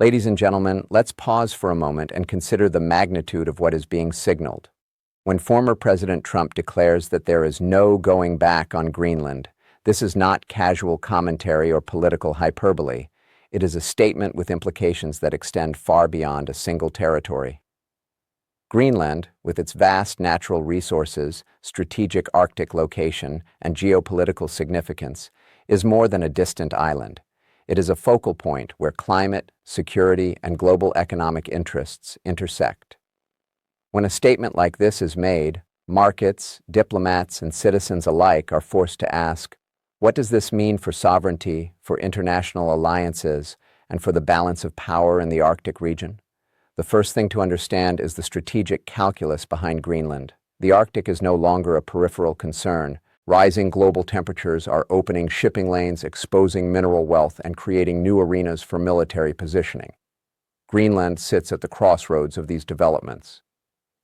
Ladies and gentlemen, let's pause for a moment and consider the magnitude of what is being signaled. When former President Trump declares that there is no going back on Greenland, this is not casual commentary or political hyperbole. It is a statement with implications that extend far beyond a single territory. Greenland, with its vast natural resources, strategic Arctic location, and geopolitical significance, is more than a distant island. It is a focal point where climate, security, and global economic interests intersect. When a statement like this is made, markets, diplomats, and citizens alike are forced to ask, what does this mean for sovereignty, for international alliances, and for the balance of power in the Arctic region? The first thing to understand is the strategic calculus behind Greenland. The Arctic is no longer a peripheral concern. Rising global temperatures are opening shipping lanes, exposing mineral wealth, and creating new arenas for military positioning. Greenland sits at the crossroads of these developments.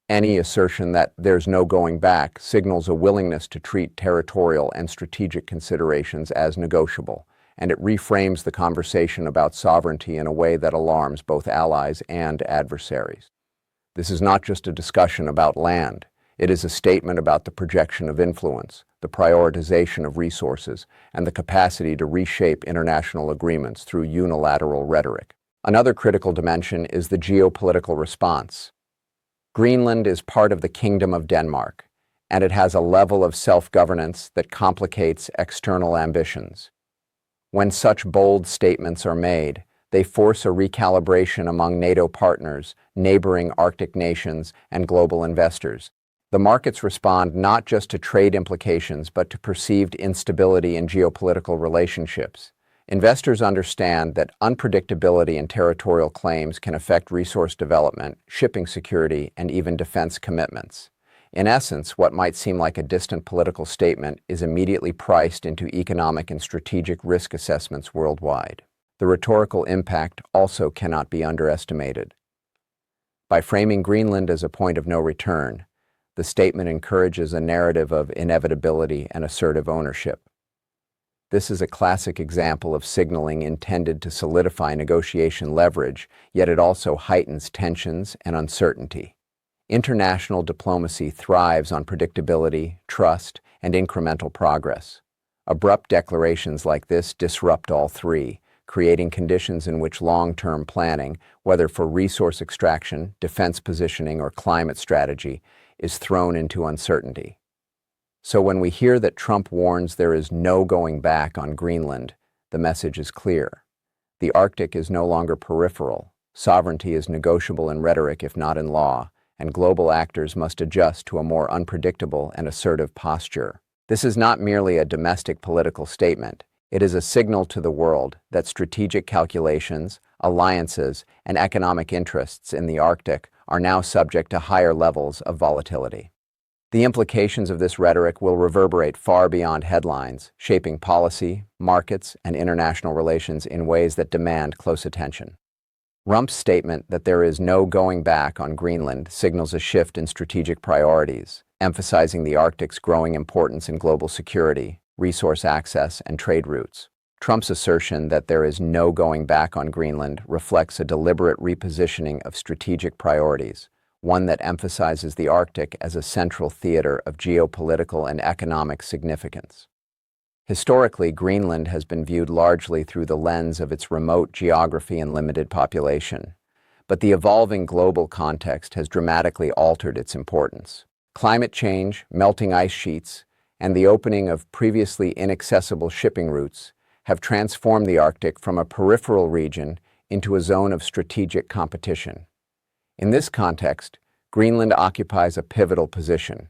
Any assertion that there's no going back signals a willingness to treat territorial and strategic considerations as negotiable, and it reframes the conversation about sovereignty in a way that alarms both allies and adversaries. This is not just a discussion about land. It is a statement about the projection of influence, the prioritization of resources, and the capacity to reshape international agreements through unilateral rhetoric. Another critical dimension is the geopolitical response. Greenland is part of the Kingdom of Denmark, and it has a level of self-governance that complicates external ambitions. When such bold statements are made, they force a recalibration among NATO partners, neighboring Arctic nations, and global investors. The markets respond not just to trade implications, but to perceived instability in geopolitical relationships. Investors understand that unpredictability in territorial claims can affect resource development, shipping security, and even defense commitments. In essence, what might seem like a distant political statement is immediately priced into economic and strategic risk assessments worldwide. The rhetorical impact also cannot be underestimated. By framing Greenland as a point of no return, the statement encourages a narrative of inevitability and assertive ownership. This is a classic example of signaling intended to solidify negotiation leverage, yet it also heightens tensions and uncertainty. International diplomacy thrives on predictability, trust, and incremental progress. Abrupt declarations like this disrupt all three, creating conditions in which long-term planning, whether for resource extraction, defense positioning, or climate strategy, is thrown into uncertainty. So when we hear that Trump warns there is no going back on Greenland, the message is clear. The Arctic is no longer peripheral. Sovereignty is negotiable in rhetoric if not in law, and global actors must adjust to a more unpredictable and assertive posture. This is not merely a domestic political statement. It is a signal to the world that strategic calculations, alliances, and economic interests in the Arctic are now subject to higher levels of volatility. The implications of this rhetoric will reverberate far beyond headlines, shaping policy, markets, and international relations in ways that demand close attention. Trump's statement that there is no going back on Greenland signals a shift in strategic priorities, emphasizing the Arctic's growing importance in global security, resource access, and trade routes. Trump's assertion that there is no going back on Greenland reflects a deliberate repositioning of strategic priorities, one that emphasizes the Arctic as a central theater of geopolitical and economic significance. Historically, Greenland has been viewed largely through the lens of its remote geography and limited population, but the evolving global context has dramatically altered its importance. Climate change, melting ice sheets, and the opening of previously inaccessible shipping routes have transformed the Arctic from a peripheral region into a zone of strategic competition. In this context, Greenland occupies a pivotal position.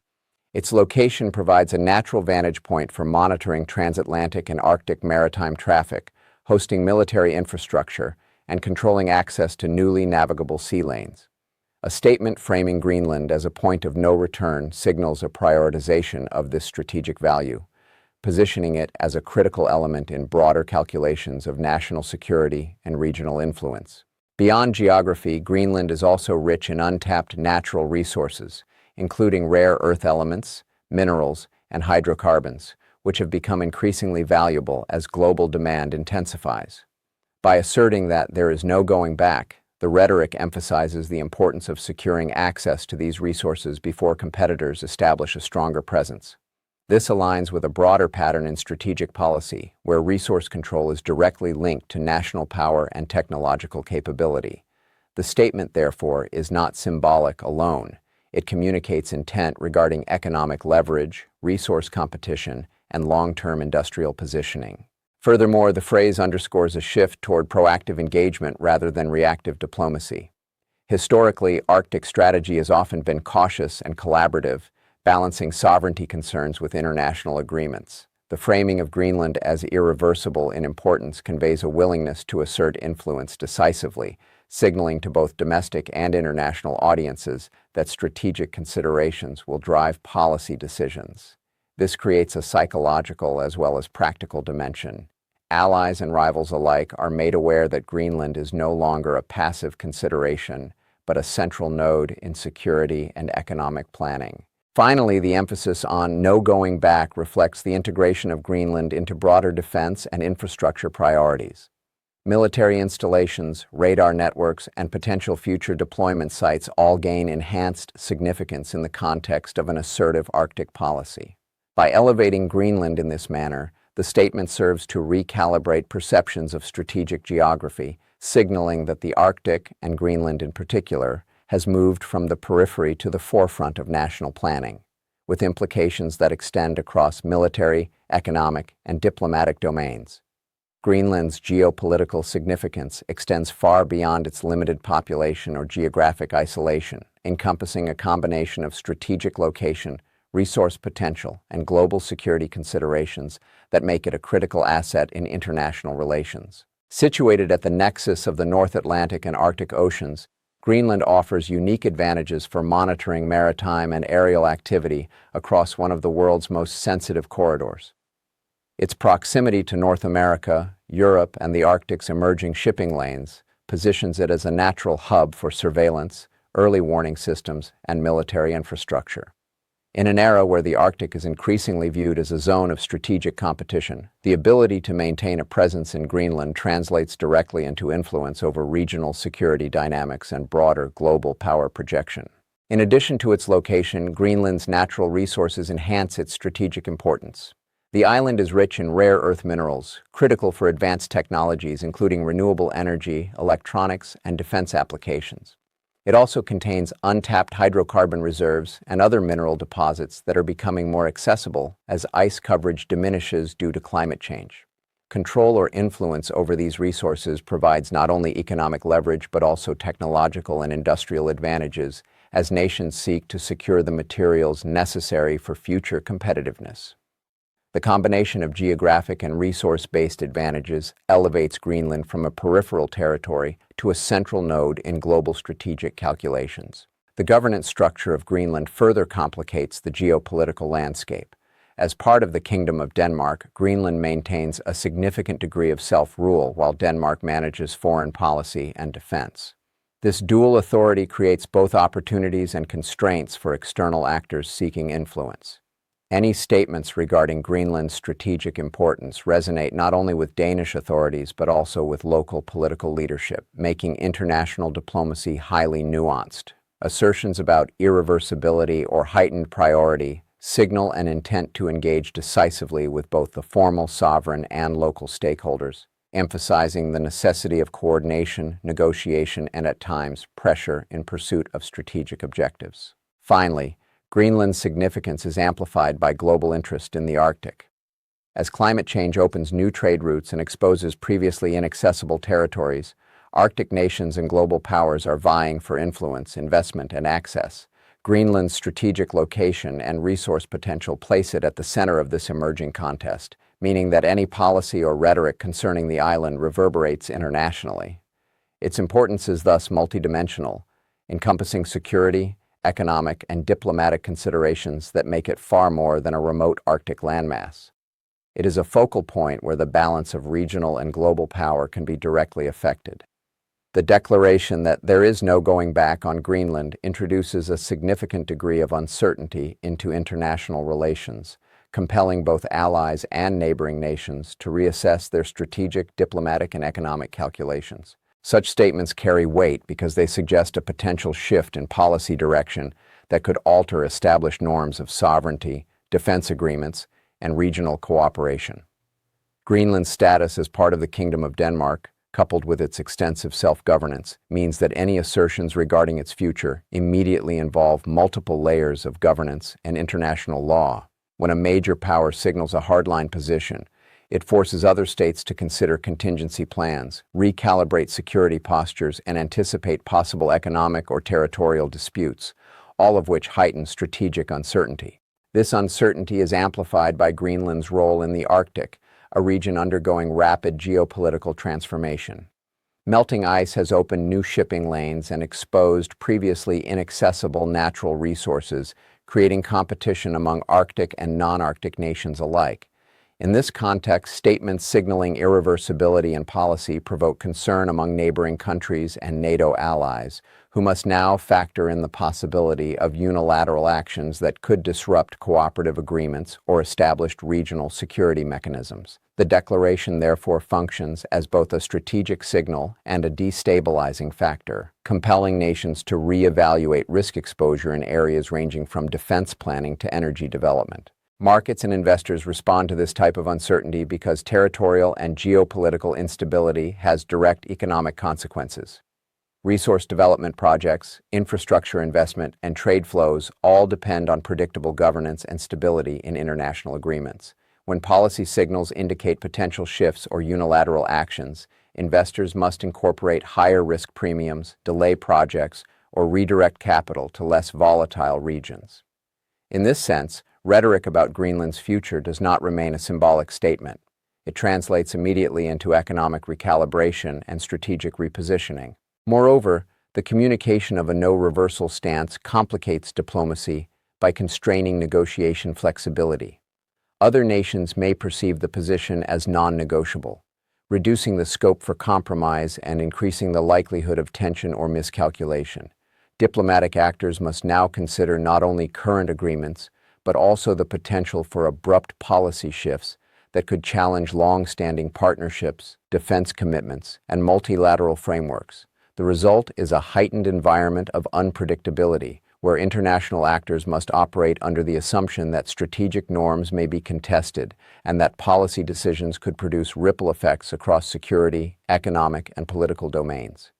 Its location provides a natural vantage point for monitoring transatlantic and Arctic maritime traffic, hosting military infrastructure, and controlling access to newly navigable sea lanes. A statement framing Greenland as a point of no return signals a prioritization of this strategic value, positioning it as a critical element in broader calculations of national security and regional influence. Beyond geography, Greenland is also rich in untapped natural resources, including rare earth elements, minerals, and hydrocarbons, which have become increasingly valuable as global demand intensifies. By asserting that there is no going back, the rhetoric emphasizes the importance of securing access to these resources before competitors establish a stronger presence. This aligns with a broader pattern in strategic policy, where resource control is directly linked to national power and technological capability. The statement, therefore, is not symbolic alone. It communicates intent regarding economic leverage, resource competition, and long-term industrial positioning. Furthermore, the phrase underscores a shift toward proactive engagement rather than reactive diplomacy. Historically, Arctic strategy has often been cautious and collaborative, balancing sovereignty concerns with international agreements. The framing of Greenland as irreversible in importance conveys a willingness to assert influence decisively, signaling to both domestic and international audiences that strategic considerations will drive policy decisions. This creates a psychological as well as practical dimension. Allies and rivals alike are made aware that Greenland is no longer a passive consideration, but a central node in security and economic planning. Finally, the emphasis on no going back reflects the integration of Greenland into broader defense and infrastructure priorities. Military installations, radar networks, and potential future deployment sites all gain enhanced significance in the context of an assertive Arctic policy. By elevating Greenland in this manner, the statement serves to recalibrate perceptions of strategic geography, signaling that the Arctic, and Greenland in particular, has moved from the periphery to the forefront of national planning, with implications that extend across military, economic, and diplomatic domains. Greenland's geopolitical significance extends far beyond its limited population or geographic isolation, encompassing a combination of strategic location, resource potential, and global security considerations that make it a critical asset in international relations. Situated at the nexus of the North Atlantic and Arctic Oceans, Greenland offers unique advantages for monitoring maritime and aerial activity across one of the world's most sensitive corridors. Its proximity to North America, Europe, and the Arctic's emerging shipping lanes positions it as a natural hub for surveillance, early warning systems, and military infrastructure. In an era where the Arctic is increasingly viewed as a zone of strategic competition, the ability to maintain a presence in Greenland translates directly into influence over regional security dynamics and broader global power projection. In addition to its location, Greenland's natural resources enhance its strategic importance. The island is rich in rare earth minerals, critical for advanced technologies including renewable energy, electronics, and defense applications. It also contains untapped hydrocarbon reserves and other mineral deposits that are becoming more accessible as ice coverage diminishes due to climate change. Control or influence over these resources provides not only economic leverage but also technological and industrial advantages as nations seek to secure the materials necessary for future competitiveness. The combination of geographic and resource-based advantages elevates Greenland from a peripheral territory to a central node in global strategic calculations. The governance structure of Greenland further complicates the geopolitical landscape. As part of the Kingdom of Denmark, Greenland maintains a significant degree of self-rule while Denmark manages foreign policy and defense. This dual authority creates both opportunities and constraints for external actors seeking influence. Any statements regarding Greenland's strategic importance resonate not only with Danish authorities but also with local political leadership, making international diplomacy highly nuanced. Assertions about irreversibility or heightened priority signal an intent to engage decisively with both the formal sovereign and local stakeholders, emphasizing the necessity of coordination, negotiation, and at times pressure in pursuit of strategic objectives. Finally, Greenland's significance is amplified by global interest in the Arctic. As climate change opens new trade routes and exposes previously inaccessible territories, Arctic nations and global powers are vying for influence, investment, and access. Greenland's strategic location and resource potential place it at the center of this emerging contest, meaning that any policy or rhetoric concerning the island reverberates internationally. Its importance is thus multidimensional, encompassing security, economic, and diplomatic considerations that make it far more than a remote Arctic landmass. It is a focal point where the balance of regional and global power can be directly affected. The declaration that there is no going back on Greenland introduces a significant degree of uncertainty into international relations, compelling both allies and neighboring nations to reassess their strategic, diplomatic, and economic calculations. Such statements carry weight because they suggest a potential shift in policy direction that could alter established norms of sovereignty, defense agreements, and regional cooperation. Greenland's status as part of the Kingdom of Denmark, coupled with its extensive self-governance, means that any assertions regarding its future immediately involve multiple layers of governance and international law. When a major power signals a hardline position, it forces other states to consider contingency plans, recalibrate security postures, and anticipate possible economic or territorial disputes, all of which heighten strategic uncertainty. This uncertainty is amplified by Greenland's role in the Arctic, a region undergoing rapid geopolitical transformation. Melting ice has opened new shipping lanes and exposed previously inaccessible natural resources, creating competition among Arctic and non-Arctic nations alike. In this context, statements signaling irreversibility in policy provoke concern among neighboring countries and NATO allies, who must now factor in the possibility of unilateral actions that could disrupt cooperative agreements or established regional security mechanisms. The declaration therefore functions as both a strategic signal and a destabilizing factor, compelling nations to reevaluate risk exposure in areas ranging from defense planning to energy development. Markets and investors respond to this type of uncertainty because territorial and geopolitical instability has direct economic consequences. Resource development projects, infrastructure investment, and trade flows all depend on predictable governance and stability in international agreements. When policy signals indicate potential shifts or unilateral actions, investors must incorporate higher risk premiums, delay projects, or redirect capital to less volatile regions. In this sense, rhetoric about Greenland's future does not remain a symbolic statement. It translates immediately into economic recalibration and strategic repositioning. Moreover, the communication of a no-reversal stance complicates diplomacy by constraining negotiation flexibility. Other nations may perceive the position as non-negotiable, reducing the scope for compromise and increasing the likelihood of tension or miscalculation. Diplomatic actors must now consider not only current agreements, but also the potential for abrupt policy shifts that could challenge long-standing partnerships, defense commitments, and multilateral frameworks. The result is a heightened environment of unpredictability, where international actors must operate under the assumption that strategic norms may be contested and that policy decisions could produce ripple effects across security, economic, and political domains.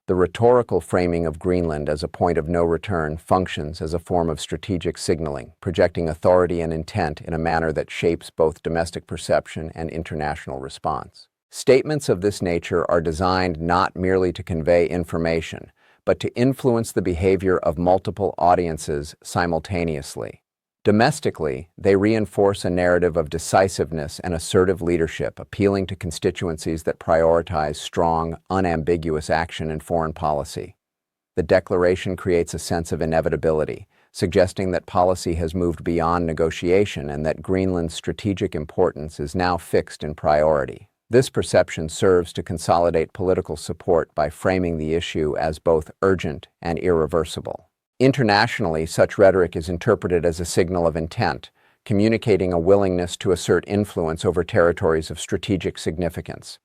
The rhetorical framing of Greenland as a point of no return functions as a form of strategic signaling, projecting authority and intent in a manner that shapes both domestic perception and international response. Statements of this nature are designed not merely to convey information, but to influence the behavior of multiple audiences simultaneously. Domestically, they reinforce a narrative of decisiveness and assertive leadership, appealing to constituencies that prioritize strong, unambiguous action in foreign policy. The declaration creates a sense of inevitability, suggesting that policy has moved beyond negotiation and that Greenland's strategic importance is now fixed in priority. This perception serves to consolidate political support by framing the issue as both urgent and irreversible. Internationally, such rhetoric is interpreted as a signal of intent, communicating a willingness to assert influence over territories of strategic significance.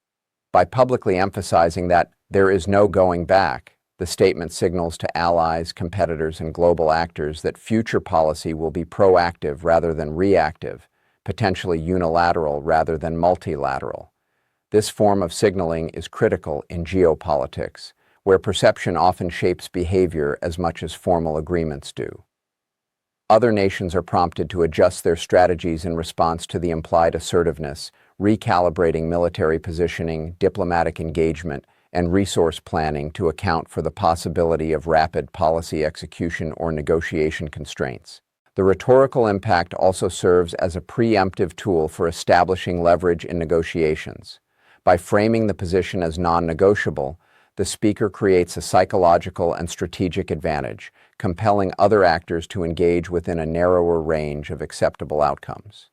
By publicly emphasizing that there is no going back, the statement signals to allies, competitors, and global actors that future policy will be proactive rather than reactive, potentially unilateral rather than multilateral. This form of signaling is critical in geopolitics, where perception often shapes behavior as much as formal agreements do. Other nations are prompted to adjust their strategies in response to the implied assertiveness, recalibrating military positioning, diplomatic engagement, and resource planning to account for the possibility of rapid policy execution or negotiation constraints. The rhetorical impact also serves as a preemptive tool for establishing leverage in negotiations. By framing the position as non-negotiable, the speaker creates a psychological and strategic advantage, compelling other actors to engage within a narrower range of acceptable outcomes.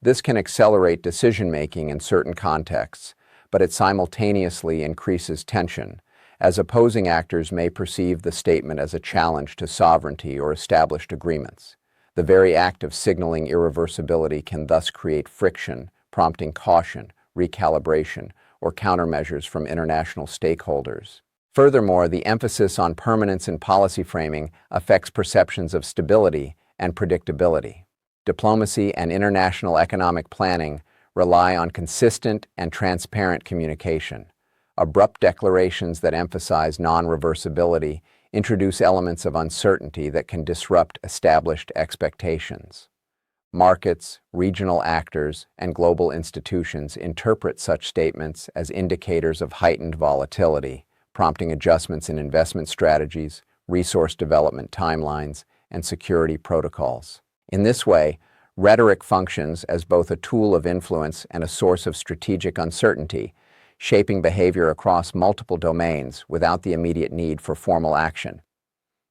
This can accelerate decision-making in certain contexts, but it simultaneously increases tension, as opposing actors may perceive the statement as a challenge to sovereignty or established agreements. The very act of signaling irreversibility can thus create friction, prompting caution, recalibration, or countermeasures from international stakeholders. Furthermore, the emphasis on permanence in policy framing affects perceptions of stability and predictability. Diplomacy and international economic planning rely on consistent and transparent communication. Abrupt declarations that emphasize non-reversibility introduce elements of uncertainty that can disrupt established expectations. Markets, regional actors, and global institutions interpret such statements as indicators of heightened volatility, prompting adjustments in investment strategies, resource development timelines, and security protocols. In this way, rhetoric functions as both a tool of influence and a source of strategic uncertainty, shaping behavior across multiple domains without the immediate need for formal action.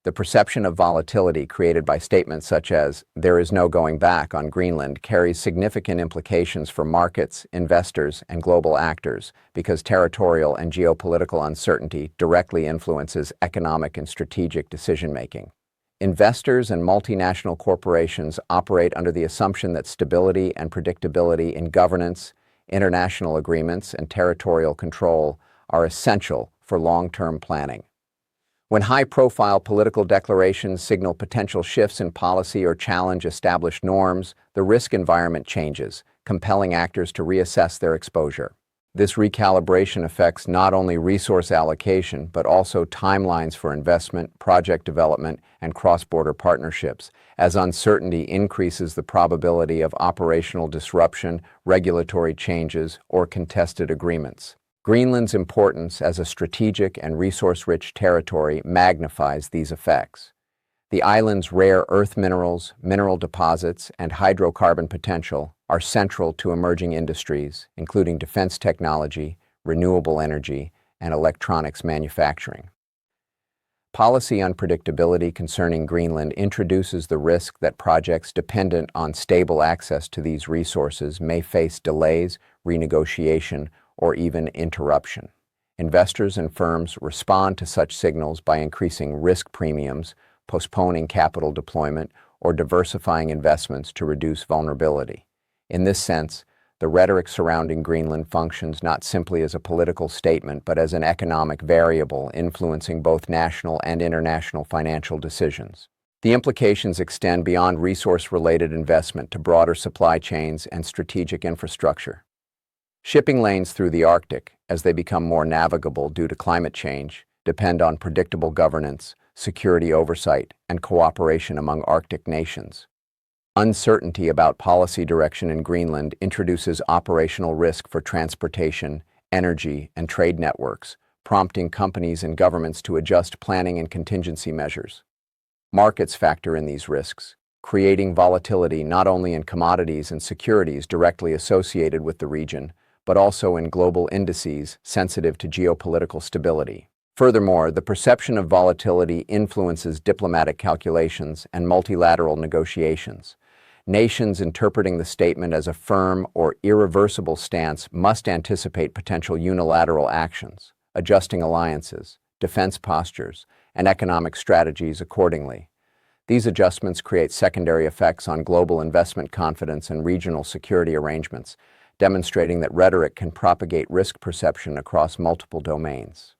The perception of volatility created by statements such as, "There is no going back on Greenland," carries significant implications for markets, investors, and global actors because territorial and geopolitical uncertainty directly influences economic and strategic decision-making. Investors and multinational corporations operate under the assumption that stability and predictability in governance, international agreements, and territorial control are essential for long-term planning. When high-profile political declarations signal potential shifts in policy or challenge established norms, the risk environment changes, compelling actors to reassess their exposure. This recalibration affects not only resource allocation, but also timelines for investment, project development, and cross-border partnerships, as uncertainty increases the probability of operational disruption, regulatory changes, or contested agreements. Greenland's importance as a strategic and resource-rich territory magnifies these effects. The island's rare earth minerals, mineral deposits, and hydrocarbon potential are central to emerging industries, including defense technology, renewable energy, and electronics manufacturing. Policy unpredictability concerning Greenland introduces the risk that projects dependent on stable access to these resources may face delays, renegotiation, or even interruption. Investors and firms respond to such signals by increasing risk premiums, postponing capital deployment, or diversifying investments to reduce vulnerability. In this sense, the rhetoric surrounding Greenland functions not simply as a political statement, but as an economic variable influencing both national and international financial decisions. The implications extend beyond resource-related investment to broader supply chains and strategic infrastructure. Shipping lanes through the Arctic, as they become more navigable due to climate change, depend on predictable governance, security oversight, and cooperation among Arctic nations. Uncertainty about policy direction in Greenland introduces operational risk for transportation, energy, and trade networks, prompting companies and governments to adjust planning and contingency measures. Markets factor in these risks, creating volatility not only in commodities and securities directly associated with the region, but also in global indices sensitive to geopolitical stability. Furthermore, the perception of volatility influences diplomatic calculations and multilateral negotiations. Nations interpreting the statement as a firm or irreversible stance must anticipate potential unilateral actions, adjusting alliances, defense postures, and economic strategies accordingly. These adjustments create secondary effects on global investment confidence and regional security arrangements, demonstrating that rhetoric can propagate risk perception across multiple domains.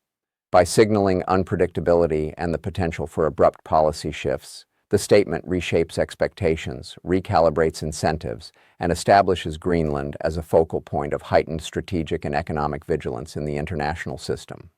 By signaling unpredictability and the potential for abrupt policy shifts, the statement reshapes expectations, recalibrates incentives, and establishes Greenland as a focal point of heightened strategic and economic vigilance in the international system.